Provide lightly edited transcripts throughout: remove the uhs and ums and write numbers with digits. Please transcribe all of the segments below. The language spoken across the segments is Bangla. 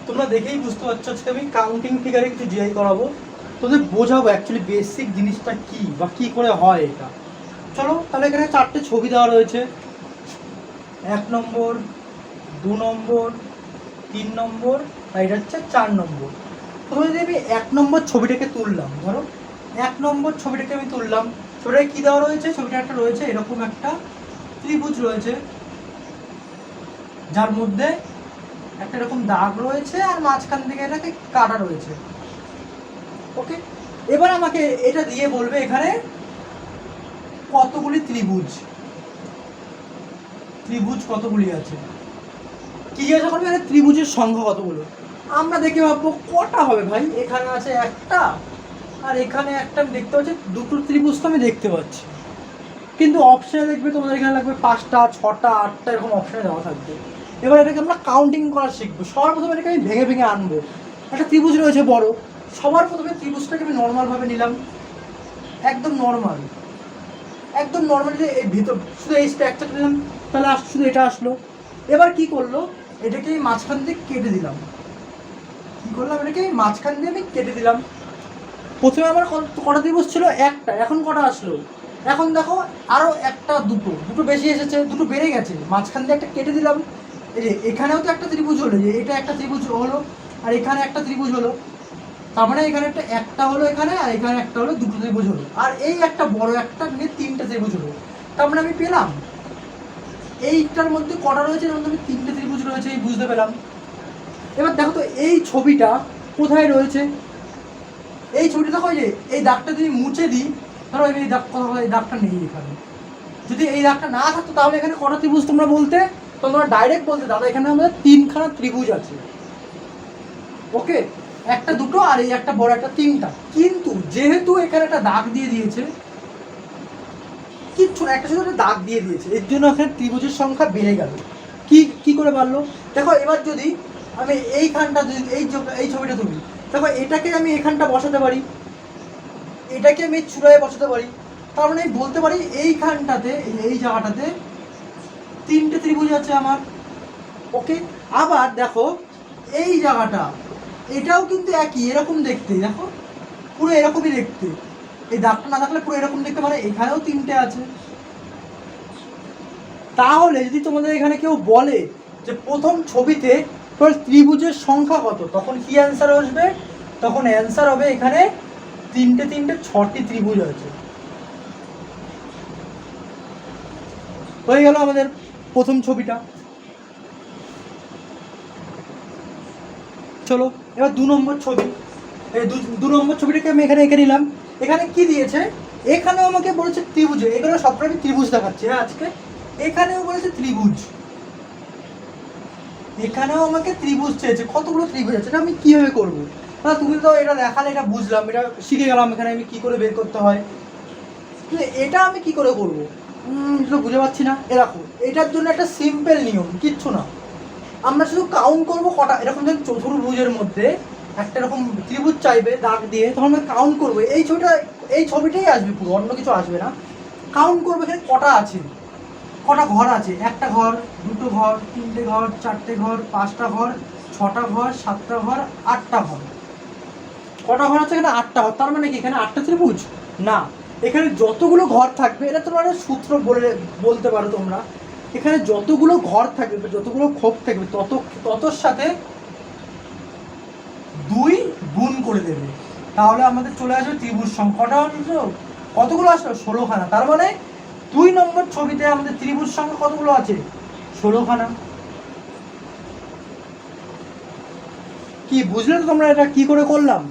তোমরা দেখেই বুঝতে পারছো আজকে আমি কাউন্টিং ফিগারে কিছু জিআই করাবো, তোদের বোঝাবো অ্যাকচুয়ালি বেসিক জিনিসটা কি বা কি করে হয় এটা। চলো তাহলে এখানে 4টে ছবি দেওয়া রয়েছে, 1 নম্বর, 2 নম্বর, 3 নম্বর, আর এটা হচ্ছে 4 নম্বর। প্রথমে যদি আমি 1 নম্বর ছবিটাকে তুললাম, ধরো 1 নম্বর ছবিটাকে আমি তুললাম, ছবিটায় কী দেওয়া রয়েছে? ছবিটা একটা রয়েছে এরকম একটা ত্রিভুজ রয়েছে, যার মধ্যে একটা এরকম দাগ রয়েছে আর মাঝখান থেকে এটাকে কাটা রয়েছে। ওকে, এবার আমাকে এটা দিয়ে বলবে এখানে কতগুলি ত্রিভুজ, ত্রিভুজ কতগুলি আছে, কি জিজ্ঞাসা করবে? এখানে ত্রিভুজের সংখ্যা কতগুলো। আমরা দেখে ভাববো কটা হবে ভাই, এখানে আছে একটা আর এখানে একটা, আমি দেখতে পাচ্ছি দুটো ত্রিভুজ তো আমি দেখতে পাচ্ছি, কিন্তু অপশানে দেখবে তোমাদের এখানে লাগবে 5টা 6টা 8টা এরকম অপশানে দেওয়া থাকবে। এবার এটাকে আমরা কাউন্টিং করা শিখবো। সবার প্রথমে এটাকে আমি ভেঙে ভেঙে আনবো। একটা ত্রিভুজ রয়েছে বড়, সবার প্রথমে ত্রিভুজটাকে আমি নর্মালভাবে নিলাম, একদম নর্মাল, একদম নর্মালি এই ভিতর শুধু এই স্ট্রাকচারটা নিলাম, তাহলে শুধু এটা আসলো। এবার কি করলো, এটাকে মাঝখান দিয়ে কেটে দিলাম। কী করলাম, এটাকে মাঝখান দিয়ে আমি কেটে দিলাম। প্রথমে আমার কটা ত্রিভুজ ছিল? একটা, এখন কটা আসলো? এখন দেখো আরও একটা, দুটো, দুটো বেশি এসেছে, দুটো বেড়ে গেছে। মাঝখান দিয়ে একটা কেটে দিলাম, এই যে এখানেও তো একটা ত্রিভুজ হলো, যে এটা একটা ত্রিভুজ হলো আর এখানে একটা ত্রিভুজ হলো, তার মানে এখানে একটা হলো এখানে, আর এখানে একটা হলো, দুটো ত্রিভুজ হলো। আর এই একটা বড় একটা নিয়ে 3টে ত্রিভুজ হলো। তার মানে আমি পেলাম এইটার মধ্যে কটা রয়েছে, এর মধ্যে আমি 3টে ত্রিভুজ রয়েছে, এই বুঝতে পেলাম। এবার দেখো তো এই ছবিটা কোথায় রয়েছে। এই ছবিটা দেখো, যে এই দাগটা যদি মুছে দিই, ধরো এই দাগ, কথা এই দাগটা নেই এখানে, যদি এই দাগটা না থাকতো তাহলে এখানে কটা ত্রিভুজ তোমরা বলতে? তোমরা ডাইরেক্ট বলতে দাদা এখানে আমাদের 3খানা ত্রিভুজ আছে। ওকে, একটা, দুটো, আর এই একটা বড় একটা, 3টা। কিন্তু যেহেতু এখানে একটা দাগ দিয়ে দিয়েছে, কিচ্ছু না, একটা শুধু একটা দাগ দিয়ে দিয়েছে, এর জন্য এখানে ত্রিভুজের সংখ্যা বেড়ে গেল। কি করে বাড়লো দেখো। এবার যদি আমি এইখানটা, যদি এই ছবিটা তুলি, দেখো এটাকে আমি এখানটা বসাতে পারি, এটাকে আমি চূড়ায় বসাতে পারি। তার মানে আমি বলতে পারি এইখানটাতে, এই জায়গাটাতে 3টে ত্রিভুজ আছে আমার। ওকে, আবার দেখো এই জায়গাটা, এটাও কিন্তু একই, এরকম দেখতে, দেখো পুরো এরকমই দেখতে, এই দাগটা না থাকলে পুরো এরকম দেখতে, মানে এখানেও 3টে আছে। তাহলে যদি তোমাদের এখানে কেউ বলে যে প্রথম ছবিতে তোর ত্রিভুজের সংখ্যা কত, তখন কি অ্যান্সার আসবে? তখন অ্যান্সার হবে এখানে 3টে 3টে 6টি ত্রিভুজ আছে। হয়ে গেল আমাদের প্রথম ছবিটা। চলো এবার 2 নম্বর ছবি। এই 2 নম্বর ছবিটাকে আমি এখানে এঁকে নিলাম। এখানে কি দিয়েছে? এখানেও আমাকে বলেছে ত্রিভুজ, এগুলো সবটা আমি ত্রিভুজ দেখাচ্ছি হ্যাঁ আজকে। এখানেও বলেছে ত্রিভুজ, এখানেও আমাকে ত্রিভুজ চেয়েছে। কতগুলো ত্রিভুজ আছে, এটা আমি কীভাবে করবো? না তুমি তো এটা দেখালে, এটা বুঝলাম, এটা শিখে গেলাম এখানে আমি কী করে বের করতে হয়, কিন্তু এটা আমি কি করে করবো এটা তো বুঝে পাচ্ছি না। এরকম এটার জন্য একটা সিম্পল নিয়ম, কিচ্ছু না, আমরা শুধু কাউন্ট করবো কটা। এরকম যখন চতুর্ভুজের মধ্যে একটা এরকম ত্রিভুজ চাইবে দাগ দিয়ে, তখন আমরা কাউন্ট করবো। এই ছবিটাই আসবে পুরো, অন্য কিছু আসবে না। কাউন্ট করবো এখানে কটা আছে, কটা ঘর আছে। একটা ঘর, দুটো ঘর, 3টে ঘর, 4টে ঘর, 5টা ঘর, 6টা ঘর, 7টা ঘর, 8টা ঘর। কটা ঘর আছে এখানে? 8টা ঘর। তার মানে কি এখানে 8টা ত্রিভুজ? না, এখানে যতগুলো ঘর থাকবে, এটা তোমার সূত্র বলতে পারো তোমরা, এখানে যতগুলো ঘর থাকবে, যতগুলো খোপ থাকবে, ততর সাথে 2 গুণ করে দেবে, তাহলে আমাদের চলে আসবে ত্রিভুজ সংখ্যা। কতগুলো আসলো? 16খানা। তার মানে 2 নম্বর ছবিতে আমাদের ত্রিভুজ সংখ্যা কতগুলো আছে? 16খানা। কি বুঝলে তো তোমরা এটা কি করে করলাম?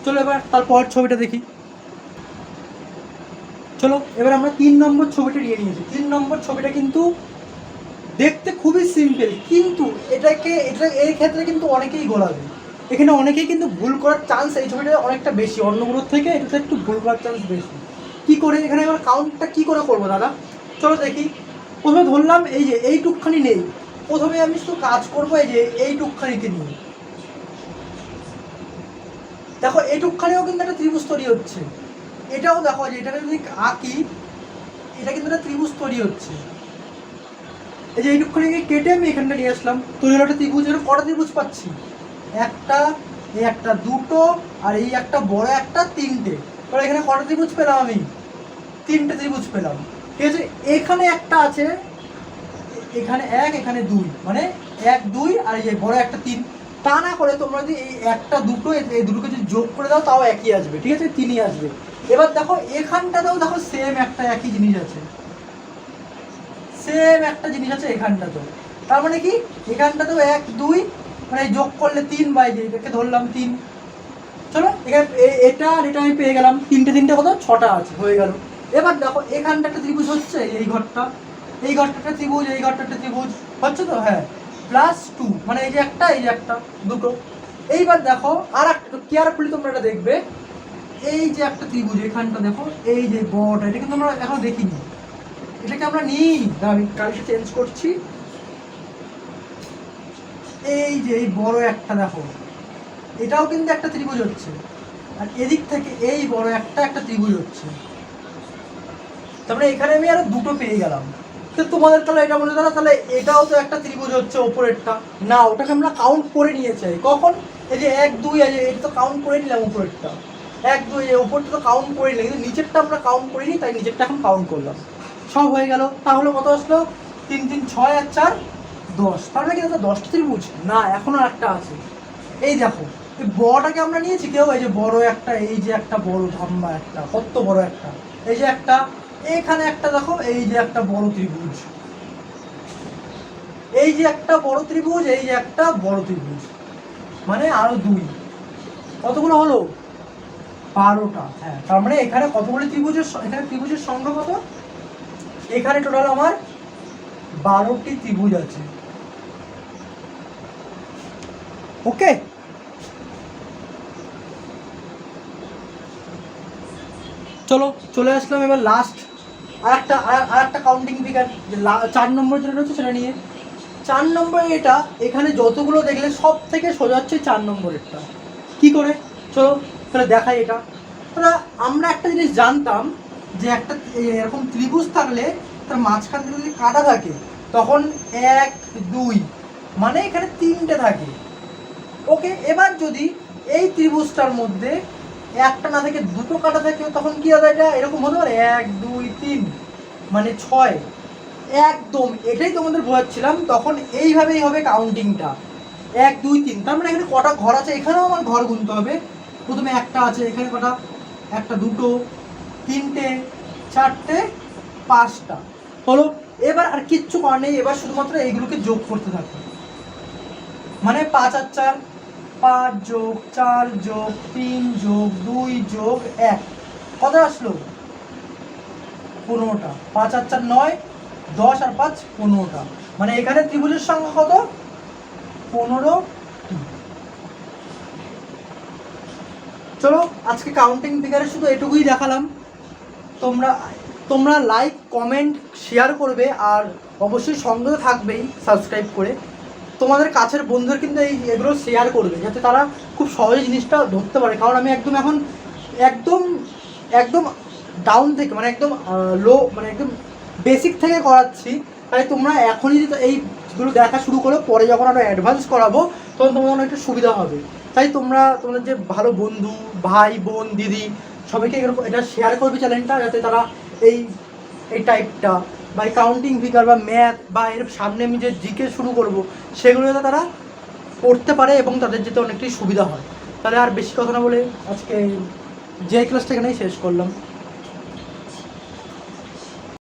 চলো এবার তারপর ছবিটা দেখি। চলো এবার আমরা 3 নম্বর ছবিটা নিয়ে নিয়েছি। 3 নম্বর ছবিটা কিন্তু দেখতে খুবই সিম্পল, কিন্তু এটা এই ক্ষেত্রে কিন্তু অনেকেই গোলাবে। এখানে অনেকেই কিন্তু ভুল করার চান্স এই ছবিটা অনেকটা বেশি, অন্যগুলোর থেকে এটাতে একটু ভুল করার চান্স বেশি। কি করে এখানে এবার কাউন্টটা কি করে করবো দাদা? চলো দেখি। প্রথমে ধরলাম এই যে এইটুকখানি নেই, প্রথমে আমি শুধু কাজ করবো এই যে এইটুকখানিতে নিয়ে। দেখো এইটুকখানিও কিন্তু একটা ত্রিভুজ তৈরি হচ্ছে। এটাও দেখো যে এটাকে যদি আঁকি, এটা কিন্তু একটা ত্রিভুজ তৈরি হচ্ছে। এই যে এইটুকখানি কেটে আমি এখানটা নিয়ে আসলাম, তৈরি হলো একটা ত্রিভুজ। এখানে কটা ত্রিভুজ পাচ্ছি? একটা, এই একটা দুটো, আর এই একটা বড় একটা তিনটে। এবার এখানে কটা ত্রিভুজ পেলাম আমি? তিনটে ত্রিভুজ পেলাম। ঠিক আছে, এখানে একটা আছে, এখানে এক, এখানে দুই, মানে এক দুই, আর এই বড় একটা তিন। তা না করে তোমরা যদি এই একটা দুটো এই দুটোকে যদি যোগ করে দাও তাও একই আসবে। ঠিক আছে, তিনই আসবে। এবার দেখো এখানটাতেও দেখো সেম একটা একই জিনিস আছে, সেম একটা জিনিস আছে এখানটাতেও। তার মানে কি এখানটাতেও এক দুই, মানে যোগ করলে তিন, বাই যে এটাকে ধরলাম তিন। চলো এখানে এটা আর এটা আমি পেয়ে গেলাম, তিনটে তিনটে কত, ছটা আছে, হয়ে গেল। এবার দেখো এখানটা একটা ত্রিভুজ হচ্ছে, এই ঘরটা, এই ঘরটা একটা ত্রিভুজ, এই ঘরটা একটা ত্রিভুজ হচ্ছে তো, হ্যাঁ, প্লাস টু, মানে এই যে একটা, এই যে একটা, দুটো। এইবার দেখো আর একটা কেয়ারফুলি তোমরা এটা দেখবে, এই যে একটা ত্রিভুজ এখানটা দেখো, এই যে বড়টা, এটা কিন্তু আমরা এখন দেখিনি, এটাকে আমরা নিই, আমি কালিটা চেঞ্জ করছি। এই যে এই বড় একটা দেখো, এটাও কিন্তু একটা ত্রিভুজ হচ্ছে, আর এদিক থেকে এই বড় একটা ত্রিভুজ হচ্ছে। তারপরে এখানে আমি আরো দুটো পেয়ে গেলাম। তো তোমাদের তাহলে এটা মনে করো, তাহলে এটাও তো একটা ত্রিভুজ হচ্ছে ওপরেরটা, না ওটাকে আমরা কাউন্ট করে নিয়েছি কখন, এই যে এক দুই, এটা তো কাউন্ট করে নিলাম উপরেরটা, এক দুই, ওপরটা তো কাউন্ট করে নিলাম, কিন্তু নিচেরটা আমরা কাউন্ট করিনি, তাই নিচেরটা এখন কাউন্ট করলাম, সব হয়ে গেল। তাহলে কত আসলো? 3 3 6 আর 4 10। তাহলে কি দাদা 10টা ত্রিভুজ? না, এখনো একটা আছে। এই দেখো এই বড়টাকে আমরা নিয়েছি কেউ, এই যে বড় একটা, এই যে একটা বড় ধাম্বা একটা, কত বড় একটা, এই যে একটা, এখানে একটা দেখো, এই যে একটা বড় ত্রিভুজ, এই যে একটা বড় ত্রিভুজ, এই যে একটা বড় ত্রিভুজ, মানে আরো দুই, কতগুলো হলো? 12টা। হ্যাঁ, তার মানে এখানে কতগুলো ত্রিভুজের, এখানে ত্রিভুজের সংখ্যা কত? এখানে টোটাল আমার 12টি ত্রিভুজ আছে। ওকে, চলো চলে আসলাম এবার লাস্ট আর একটা কাউন্টিং ফিগার, 4 নম্বর যেটা হচ্ছে সেটা নিয়ে। 4 নম্বরে এটা, এখানে যতগুলো দেখলে সব থেকে সোজা হচ্ছে 4 নম্বরেরটা। কি করে? চলো তাহলে দেখাই এটা। তাহলে আমরা একটা জিনিস জানতাম যে একটা এরকম ত্রিভুজ থাকলে তার মাঝখান থেকে যদি কাটা থাকে তখন 1 2, মানে এখানে 3টে থাকে। ওকে, এবার যদি এই ত্রিভুজটার মধ্যে একটা না থেকে দুটো কাটা থাকে তখন কি হবে? এটা এরকম হতে পারে 1 2 3, মানে 6। একদম এটাই তোমাদের বোঝাচ্ছিলাম, তখন এইভাবেই হবে কাউন্টিংটা, 1 2 3। তার মানে এখানে কটা ঘর আছে? এখানেও আমার ঘর গুনতে হবে। প্রথমে একটা আছে, এখানে কটা? একটা, দুটো, তিনটে, চারটে, 5টা হলো। এবার আর কিচ্ছু করার নেই, এবার শুধুমাত্র এইগুলোকে যোগ করতে থাকবে, মানে 5 আর 4, 5 যোগ 4 যোগ 3 যোগ 2 যোগ 1, কত আসলো? 15টা। 5 আর 4 9, 10 আর 5 15টা, মানে এখানে ত্রিভুজের সংখ্যা কত? 15টি। চলো আজকে কাউন্টিং ফিগারে শুধু এটুকুই দেখালাম। তোমরা তোমরা লাইক কমেন্ট শেয়ার করবে, আর অবশ্যই সঙ্গে থাকবেই সাবস্ক্রাইব করে। তোমাদের কাছের বন্ধুদের কিন্তু এগুলো শেয়ার করবে, যাতে তারা খুব সহজে জিনিসটা ধরতে পারে। কারণ আমি একদম এখন একদম একদম ডাউন থেকে, মানে একদম লো, মানে একদম বেসিক থেকে করাচ্ছি। তাই তোমরা এখনই যদি এইগুলো দেখা শুরু করো, পরে যখন আরও অ্যাডভান্স করাবো তখন তোমাদের একটু সুবিধা হবে। তাই তোমরা তোমাদের যে ভালো বন্ধু, ভাই বোন, দিদি, সবাইকে এরকম এটা শেয়ার করবে চ্যানেলটা, যাতে তারা এই টাইপটা বা কাউন্টিং ফিগার বা ম্যাথ বা এর সামনে আমি যে জিকে শুরু করব সেগুলো যাতে তারা পড়তে পারে এবং তাদের যেতে অনেকটাই সুবিধা হয়। তাহলে আর বেশি কথা না বলে আজকে যে ক্লাসটা এখানেই শেষ করলাম।